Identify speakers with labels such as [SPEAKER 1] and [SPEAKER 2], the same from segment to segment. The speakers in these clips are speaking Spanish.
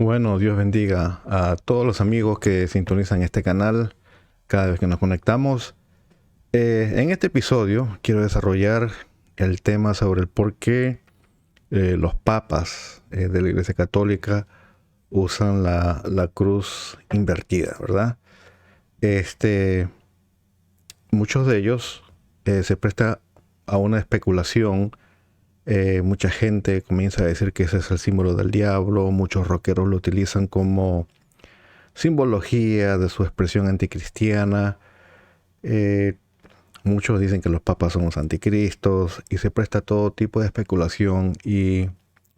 [SPEAKER 1] Bueno, Dios bendiga a todos los amigos que sintonizan este canal cada vez que nos conectamos. En este episodio quiero desarrollar el tema sobre el por qué los papas de la Iglesia Católica usan la cruz invertida, ¿verdad? Este, Muchos de ellos se presta a una especulación. Mucha gente comienza a decir que ese es el símbolo del diablo. Muchos rockeros lo utilizan como simbología de su expresión anticristiana. Eh, Muchos dicen que los papas son los anticristos y se presta a todo tipo de especulación, y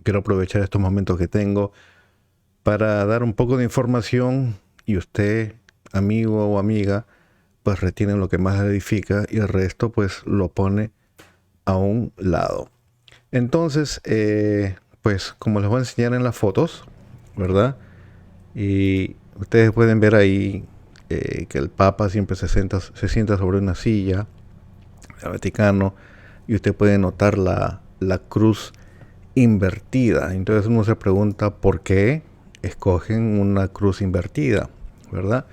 [SPEAKER 1] quiero aprovechar estos momentos que tengo para dar un poco de información, y usted, amigo o amiga, pues retiene lo que más le edifica y el resto pues lo pone a un lado. Entonces, pues como les voy a enseñar en las fotos, ¿verdad? Y ustedes pueden ver ahí que el Papa siempre se sienta sobre una silla, el Vaticano, y usted puede notar la cruz invertida. Entonces uno se pregunta por qué escogen una cruz invertida, ¿verdad?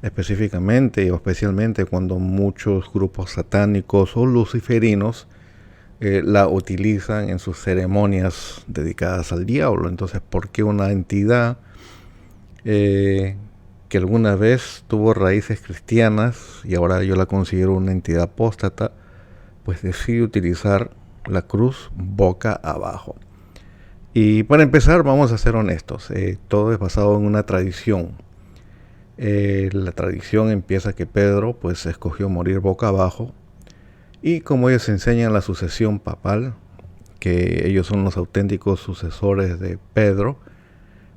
[SPEAKER 1] Específicamente o especialmente cuando muchos grupos satánicos o luciferinos la utilizan en sus ceremonias dedicadas al diablo. Entonces, ¿por qué una entidad eh, que alguna vez tuvo raíces cristianas y ahora yo la considero una entidad apóstata, pues decide utilizar la cruz boca abajo? Y para empezar, vamos a ser honestos, todo es basado en una tradición. La tradición empieza que Pedro pues escogió morir boca abajo, y como ellos enseñan la sucesión papal, que ellos son los auténticos sucesores de Pedro,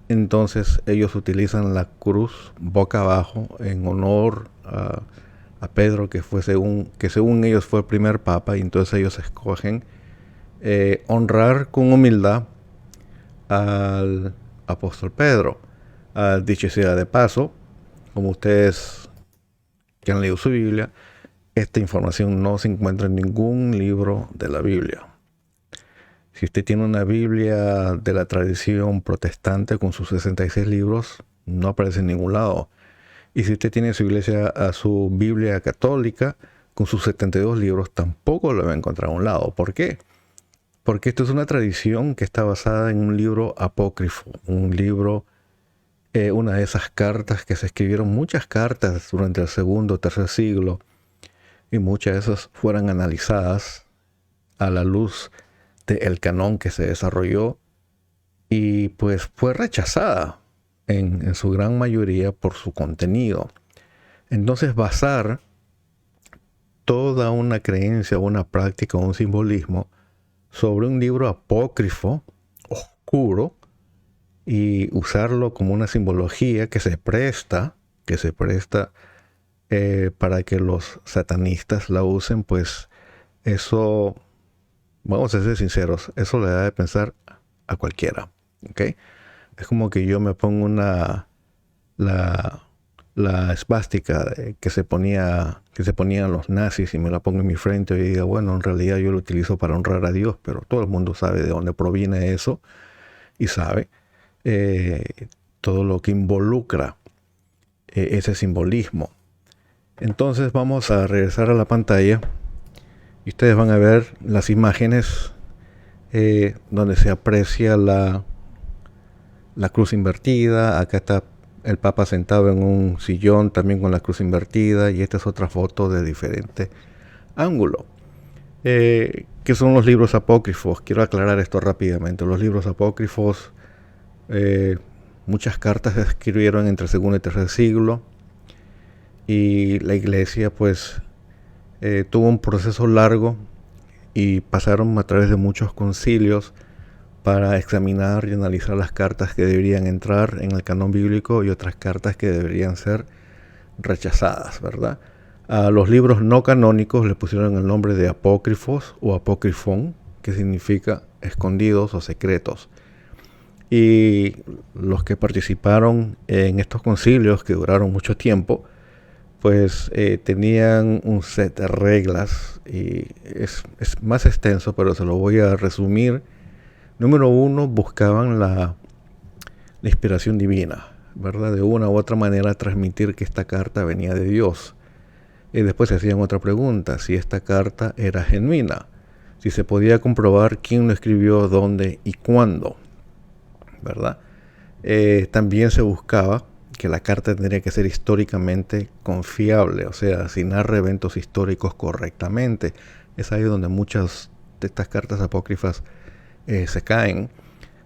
[SPEAKER 1] entonces ellos utilizan la cruz boca abajo en honor a Pedro, que según ellos fue el primer papa, y entonces ellos escogen honrar con humildad al apóstol Pedro. Dicho sea de paso, como ustedes que han leído su Biblia, esta información no se encuentra en ningún libro de la Biblia. Si usted tiene una Biblia de la tradición protestante con sus 66 libros, no aparece en ningún lado. Y si usted tiene su Biblia católica con sus 72 libros, tampoco lo va a encontrar a un lado. ¿Por qué? Porque esto es una tradición que está basada en un libro apócrifo, un libro, una de esas cartas que se escribieron, muchas cartas durante el segundo o tercer siglo, y muchas de esas fueron analizadas a la luz del canón que se desarrolló, y pues fue rechazada en su gran mayoría por su contenido. Entonces, basar toda una creencia, una práctica, un simbolismo sobre un libro apócrifo, oscuro, y usarlo como una simbología que se presta para que los satanistas la usen, pues eso, vamos a ser sinceros, eso le da de pensar a cualquiera, ¿ok? Es como que yo me pongo la, la esvástica que se ponían los nazis, y me la pongo en mi frente y diga, bueno, en realidad yo lo utilizo para honrar a Dios, pero todo el mundo sabe de dónde proviene eso, y sabe eh, todo lo que involucra ese simbolismo. Entonces vamos a regresar a la pantalla y ustedes van a ver las imágenes donde se aprecia la cruz invertida. Acá está el Papa sentado en un sillón también con la cruz invertida, y esta es otra foto de diferente ángulo. ¿Qué son los libros apócrifos? Quiero aclarar esto rápidamente. Los libros apócrifos, eh, muchas cartas se escribieron entre el segundo y tercer siglo, y la iglesia pues tuvo un proceso largo y pasaron a través de muchos concilios para examinar y analizar las cartas que deberían entrar en el canon bíblico y otras cartas que deberían ser rechazadas, ¿verdad? A los libros no canónicos le pusieron el nombre de apócrifos o apócrifón, que significa escondidos o secretos. Y los que participaron en estos concilios, que duraron mucho tiempo, pues tenían un set de reglas, y es más extenso, pero se lo voy a resumir. Número uno, buscaban la inspiración divina, ¿verdad? De una u otra manera transmitir que esta carta venía de Dios. Y después se hacían otra pregunta, si esta carta era genuina, si se podía comprobar quién lo escribió, dónde y cuándo, ¿verdad? También se buscaba que la carta tendría que ser históricamente confiable, o sea, si narra eventos históricos correctamente. Es ahí donde muchas de estas cartas apócrifas se caen.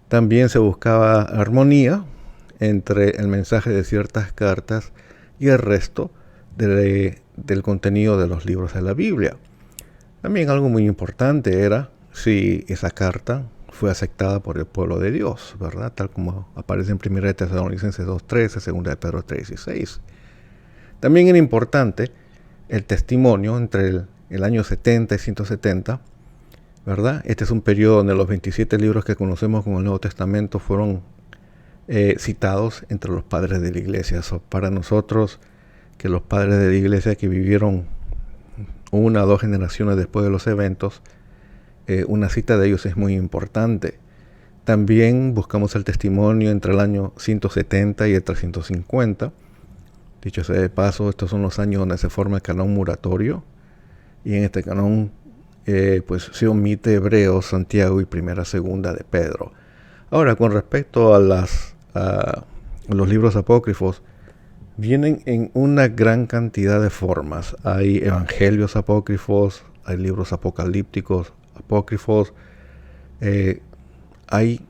[SPEAKER 1] También se buscaba armonía entre el mensaje de ciertas cartas y el resto del contenido de los libros de la Biblia. También algo muy importante era si esa carta fue aceptada por el pueblo de Dios, ¿verdad? Tal como aparece en 1 de Tesalonicenses 2:13, 2 de Pedro 3:16. También era importante el testimonio entre el año 70 y 170, ¿verdad? Este es un periodo donde los 27 libros que conocemos como el Nuevo Testamento fueron citados entre los padres de la iglesia. Para nosotros, que los padres de la iglesia que vivieron una o dos generaciones después de los eventos, una cita de ellos es muy importante. También buscamos el testimonio entre el año 170 y el 350. Dicho sea de paso, estos son los años donde se forma el canón muratorio, y en este canón pues se omite Hebreos, Santiago y Primera, Segunda de Pedro. Ahora, con respecto a los libros apócrifos, vienen en una gran cantidad de formas. Hay evangelios apócrifos, hay libros apocalípticos apócrifos, hay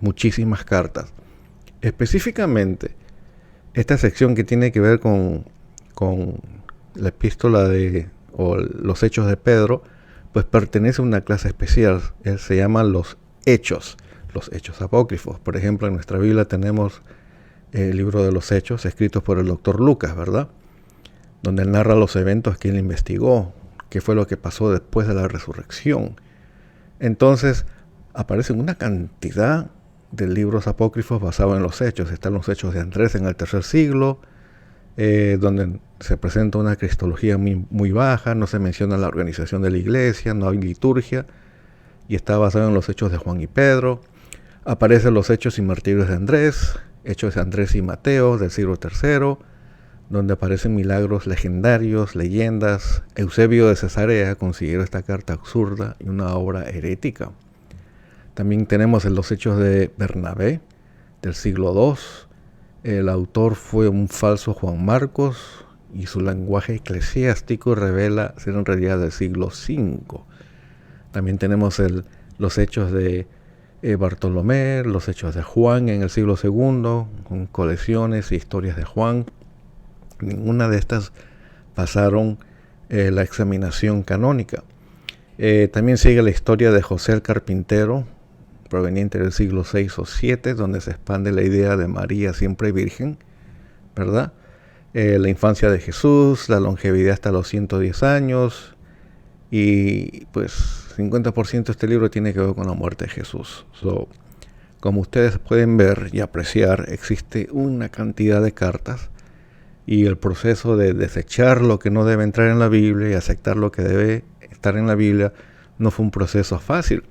[SPEAKER 1] muchísimas cartas. Específicamente, esta sección que tiene que ver con la epístola o los hechos de Pedro, pues pertenece a una clase especial. Se llaman los hechos apócrifos. Por ejemplo, en nuestra Biblia tenemos el libro de los Hechos, escritos por el doctor Lucas, ¿verdad? Donde él narra los eventos que él investigó, qué fue lo que pasó después de la resurrección. Entonces, aparecen una cantidad de libros apócrifos basados en los Hechos. Están los Hechos de Andrés en el tercer siglo, donde se presenta una cristología muy baja, no se menciona la organización de la iglesia, no hay liturgia, y está basado en los Hechos de Juan y Pedro. Aparecen los Hechos y Martirios de Andrés, Hechos de Andrés y Mateo del siglo III, donde aparecen milagros legendarios, leyendas. Eusebio de Cesarea consideró esta carta absurda y una obra herética. También tenemos en los Hechos de Bernabé del siglo II. El autor fue un falso Juan Marcos y su lenguaje eclesiástico revela ser en realidad del siglo V. También tenemos los Hechos de Bartolomé, los Hechos de Juan en el siglo II, con colecciones e historias de Juan. Ninguna de estas pasaron la examinación canónica. También sigue la historia de José el Carpintero, proveniente del siglo VI o VII, donde se expande la idea de María siempre virgen, ¿verdad? La infancia de Jesús, la longevidad hasta los 110 años, y pues 50% de este libro tiene que ver con la muerte de Jesús. Como ustedes pueden ver y apreciar, existe una cantidad de cartas, y el proceso de desechar lo que no debe entrar en la Biblia y aceptar lo que debe estar en la Biblia no fue un proceso fácil.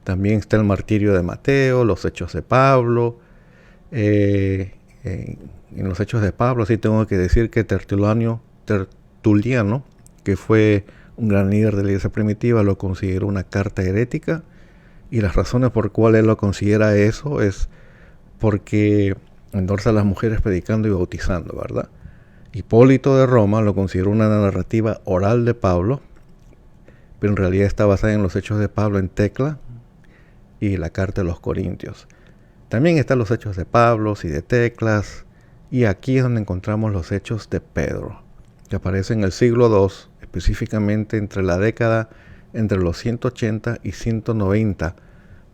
[SPEAKER 1] También está el martirio de Mateo, los Hechos de Pablo. En los Hechos de Pablo sí tengo que decir que Tertuliano, que fue un gran líder de la iglesia primitiva, lo consideró una carta herética, y las razones por cuales él lo considera eso es porque endorsa a las mujeres predicando y bautizando, ¿verdad? Hipólito de Roma lo consideró una narrativa oral de Pablo, pero en realidad está basada en los Hechos de Pablo en Tecla y la carta de los Corintios. También están los Hechos de Pablo y de Teclas, y aquí es donde encontramos los Hechos de Pedro, que aparecen en el siglo II, específicamente entre los 180 y 190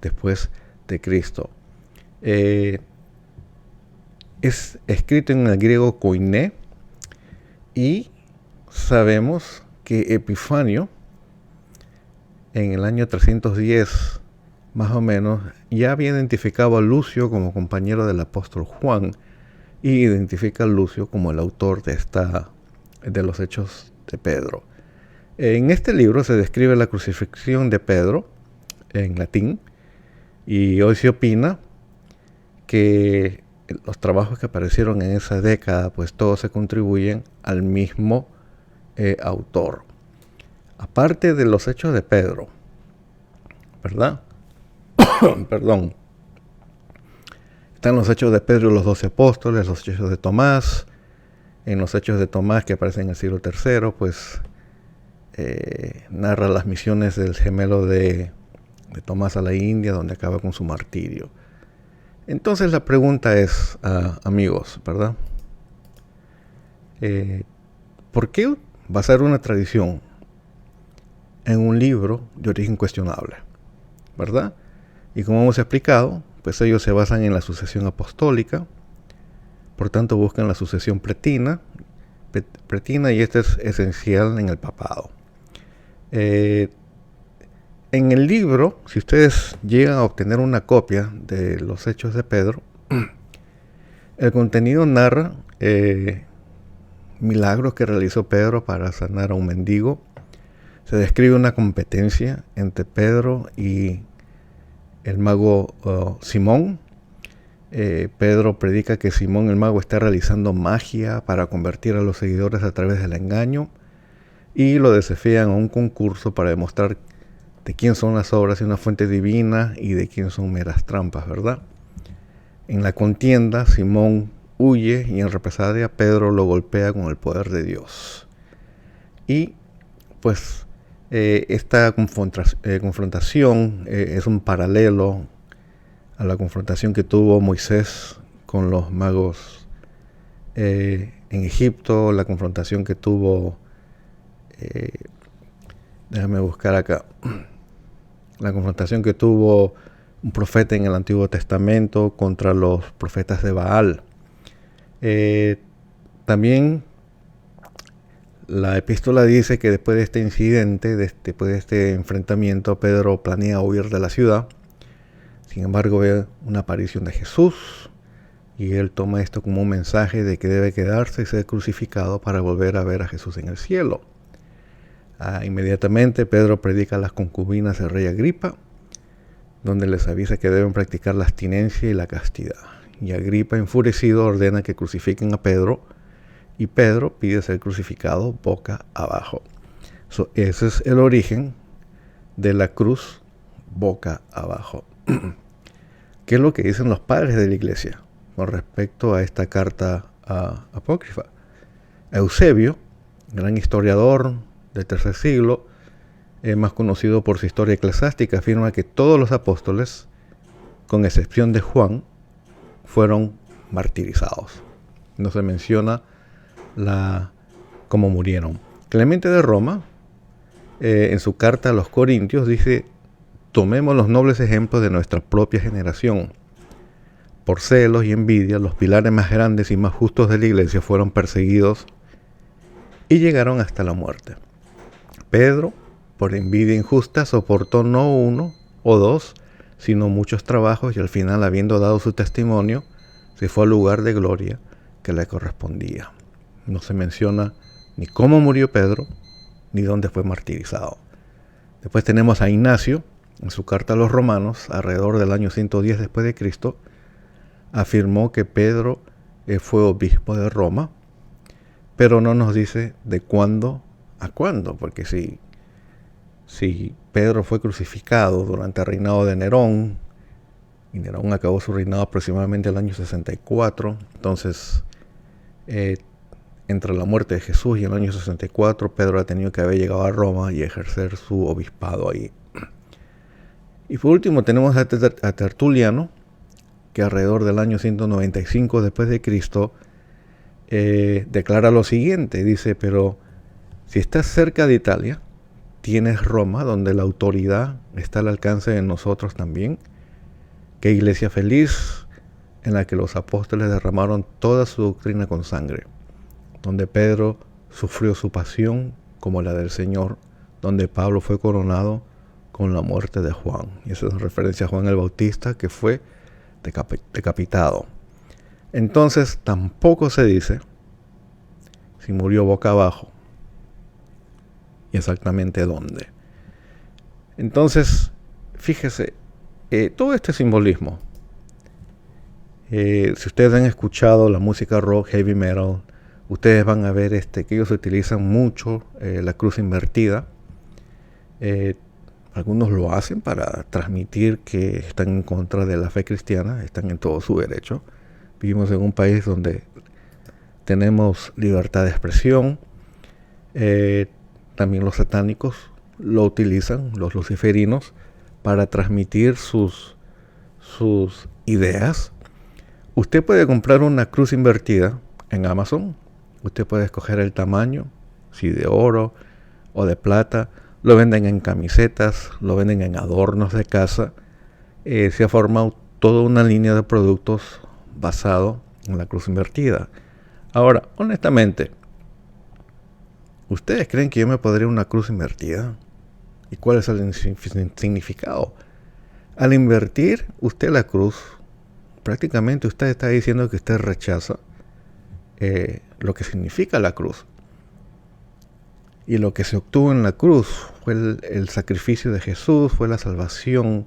[SPEAKER 1] después de Cristo. Es escrito en el griego koiné, y sabemos que Epifanio, en el año 310 más o menos, ya había identificado a Lucio como compañero del apóstol Juan, y identifica a Lucio como el autor de los Hechos de Pedro. En este libro se describe la crucifixión de Pedro en latín, y hoy se opina que los trabajos que aparecieron en esa década, pues todos se contribuyen al mismo autor. Aparte de los Hechos de Pedro, ¿verdad? Perdón. Están los Hechos de Pedro y los 12 apóstoles, los Hechos de Tomás. En los Hechos de Tomás, que aparecen en el siglo III, pues narra las misiones del gemelo de Tomás a la India, donde acaba con su martirio. Entonces la pregunta es, amigos, ¿verdad? ¿Por qué basar una tradición en un libro de origen cuestionable? ¿Verdad? Y como hemos explicado, pues ellos se basan en la sucesión apostólica, por tanto buscan la sucesión pretina, y esta es esencial en el papado. En el libro, si ustedes llegan a obtener una copia de los Hechos de Pedro, el contenido narra milagros que realizó Pedro para sanar a un mendigo. Se describe una competencia entre Pedro y el mago Simón. Pedro predica que Simón el mago está realizando magia para convertir a los seguidores a través del engaño, y lo desafían a un concurso para demostrar de quién son las obras de una fuente divina y de quién son meras trampas, ¿verdad? En la contienda, Simón huye y en represalia Pedro lo golpea con el poder de Dios. Y pues esta confrontación es un paralelo a la confrontación que tuvo Moisés con los magos en Egipto, la confrontación que tuvo, déjame buscar acá, la confrontación que tuvo un profeta en el Antiguo Testamento contra los profetas de Baal. También la epístola dice que después de este incidente, después de este enfrentamiento, Pedro planea huir de la ciudad. Sin embargo, ve una aparición de Jesús y él toma esto como un mensaje de que debe quedarse y ser crucificado para volver a ver a Jesús en el cielo. Inmediatamente Pedro predica a las concubinas del rey Agripa, donde les avisa que deben practicar la abstinencia y la castidad. Y Agripa, enfurecido, ordena que crucifiquen a Pedro, y Pedro pide ser crucificado boca abajo. Ese es el origen de la cruz boca abajo. ¿Qué es lo que dicen los padres de la iglesia con respecto a esta carta apócrifa? Eusebio, gran historiador del tercer siglo, más conocido por su historia eclesiástica, afirma que todos los apóstoles, con excepción de Juan, fueron martirizados. No se menciona cómo murieron. Clemente de Roma, en su carta a los Corintios, dice: tomemos los nobles ejemplos de nuestra propia generación. Por celos y envidia, los pilares más grandes y más justos de la iglesia fueron perseguidos y llegaron hasta la muerte. Pedro, por envidia injusta, soportó no uno o dos, sino muchos trabajos, y al final, habiendo dado su testimonio, se fue al lugar de gloria que le correspondía. No se menciona ni cómo murió Pedro, ni dónde fue martirizado. Después tenemos a Ignacio, en su carta a los romanos, alrededor del año 110 después de Cristo, afirmó que Pedro fue obispo de Roma, pero no nos dice de cuándo a cuándo, porque si Pedro fue crucificado durante el reinado de Nerón, y Nerón acabó su reinado aproximadamente en el año 64, entonces entre la muerte de Jesús y el año 64, Pedro ha tenido que haber llegado a Roma y ejercer su obispado ahí. Y por último tenemos a Tertuliano, que alrededor del año 195 después de Cristo declara lo siguiente, dice: pero si estás cerca de Italia, tienes Roma, donde la autoridad está al alcance de nosotros también. Qué iglesia feliz, en la que los apóstoles derramaron toda su doctrina con sangre, donde Pedro sufrió su pasión como la del Señor, donde Pablo fue coronado con la muerte de Juan. Y eso es en referencia a Juan el Bautista, que fue decapitado. Entonces tampoco se dice si murió boca abajo y exactamente dónde. Entonces, fíjese, todo este simbolismo Si ustedes han escuchado la música rock, heavy metal, ustedes van a ver que ellos utilizan mucho la cruz invertida. Algunos lo hacen para transmitir que están en contra de la fe cristiana, están en todo su derecho. Vivimos en un país donde tenemos libertad de expresión. También los satánicos lo utilizan, los luciferinos, para transmitir sus ideas. Usted puede comprar una cruz invertida en Amazon. Usted puede escoger el tamaño, si de oro o de plata. Lo venden en camisetas, lo venden en adornos de casa. Se ha formado toda una línea de productos basado en la cruz invertida. Ahora, honestamente, ¿ustedes creen que yo me pondría una cruz invertida? ¿Y cuál es el significado? Al invertir usted la cruz, prácticamente usted está diciendo que usted rechaza lo que significa la cruz. Y lo que se obtuvo en la cruz fue el sacrificio de Jesús, fue la salvación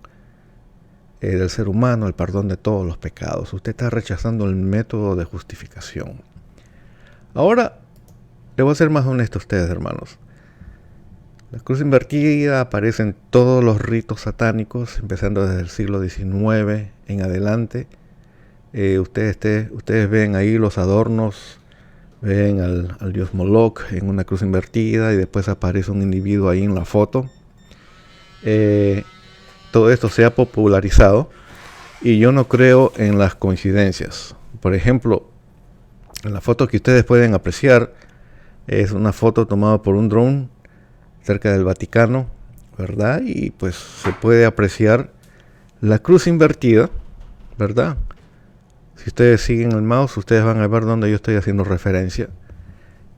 [SPEAKER 1] del ser humano, el perdón de todos los pecados. Usted está rechazando el método de justificación. Ahora, le voy a ser más honesto a ustedes, hermanos. La cruz invertida aparece en todos los ritos satánicos, empezando desde el siglo XIX en adelante. Ustedes ven ahí los adornos, ven al dios Moloch en una cruz invertida y después aparece un individuo ahí en la foto. Todo esto se ha popularizado y yo no creo en las coincidencias. Por ejemplo, en la foto que ustedes pueden apreciar es una foto tomada por un dron cerca del Vaticano, ¿verdad? Y pues se puede apreciar la cruz invertida, ¿verdad? Si ustedes siguen el mouse, ustedes van a ver dónde yo estoy haciendo referencia.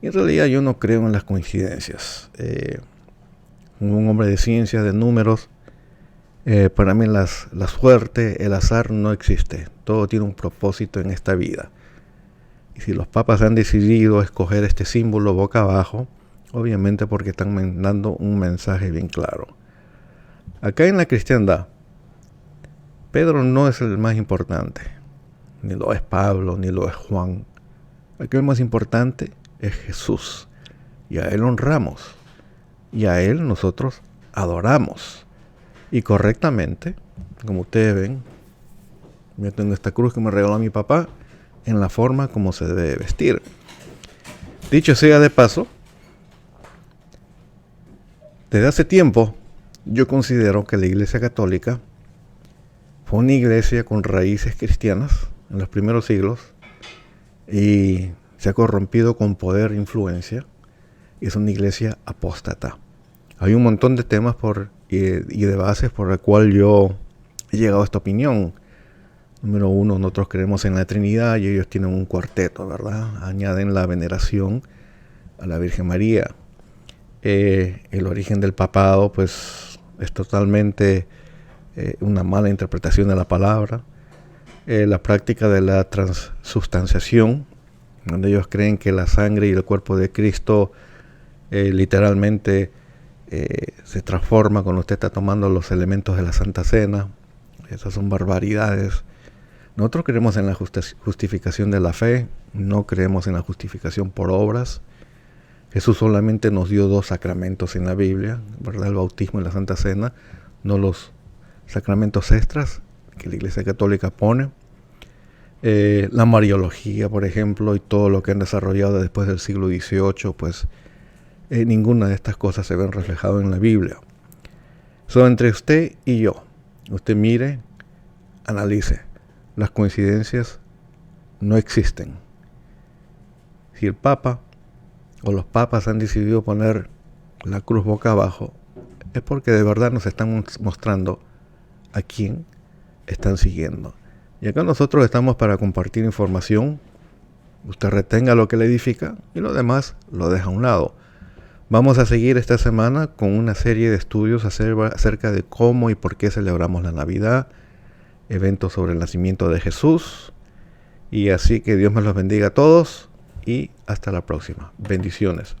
[SPEAKER 1] Y en realidad yo no creo en las coincidencias. Como un hombre de ciencia, de números, para mí la suerte, el azar no existe. Todo tiene un propósito en esta vida. Y si los papas han decidido escoger este símbolo boca abajo, obviamente porque están mandando un mensaje bien claro. Acá en la cristiandad, Pedro no es el más importante. Ni lo es Pablo, ni lo es Juan. Aquí el más importante es Jesús. Y a Él honramos. Y a Él nosotros adoramos. Y correctamente, como ustedes ven, yo tengo esta cruz que me regaló mi papá en la forma como se debe vestir. Dicho sea de paso, desde hace tiempo yo considero que la Iglesia Católica fue una iglesia con raíces cristianas en los primeros siglos y se ha corrompido con poder e influencia y es una iglesia apóstata. Hay un montón de temas y de bases por el cual yo he llegado a esta opinión. Número uno, nosotros creemos en la Trinidad y ellos tienen un cuarteto, ¿verdad? Añaden la veneración a la Virgen María. El origen del papado, pues, es totalmente una mala interpretación de la palabra. La práctica de la transubstanciación, donde ellos creen que la sangre y el cuerpo de Cristo literalmente se transforma cuando usted está tomando los elementos de la Santa Cena. Esas son barbaridades. Nosotros creemos en la justificación de la fe, no creemos en la justificación por obras. Jesús solamente nos dio 2 sacramentos en la Biblia, ¿verdad? El bautismo y la Santa Cena, no los sacramentos extras que la Iglesia Católica pone. La Mariología, por ejemplo, y todo lo que han desarrollado después del siglo XVIII, pues ninguna de estas cosas se ven reflejadas en la Biblia. Son entre usted y yo. Usted mire, analice. Las coincidencias no existen. Si el Papa o los papas han decidido poner la cruz boca abajo, es porque de verdad nos están mostrando a quién están siguiendo. Y acá nosotros estamos para compartir información. Usted retenga lo que le edifica y lo demás lo deja a un lado. Vamos a seguir esta semana con una serie de estudios acerca de cómo y por qué celebramos la Navidad, eventos sobre el nacimiento de Jesús. Y así que Dios me los bendiga a todos y hasta la próxima. Bendiciones.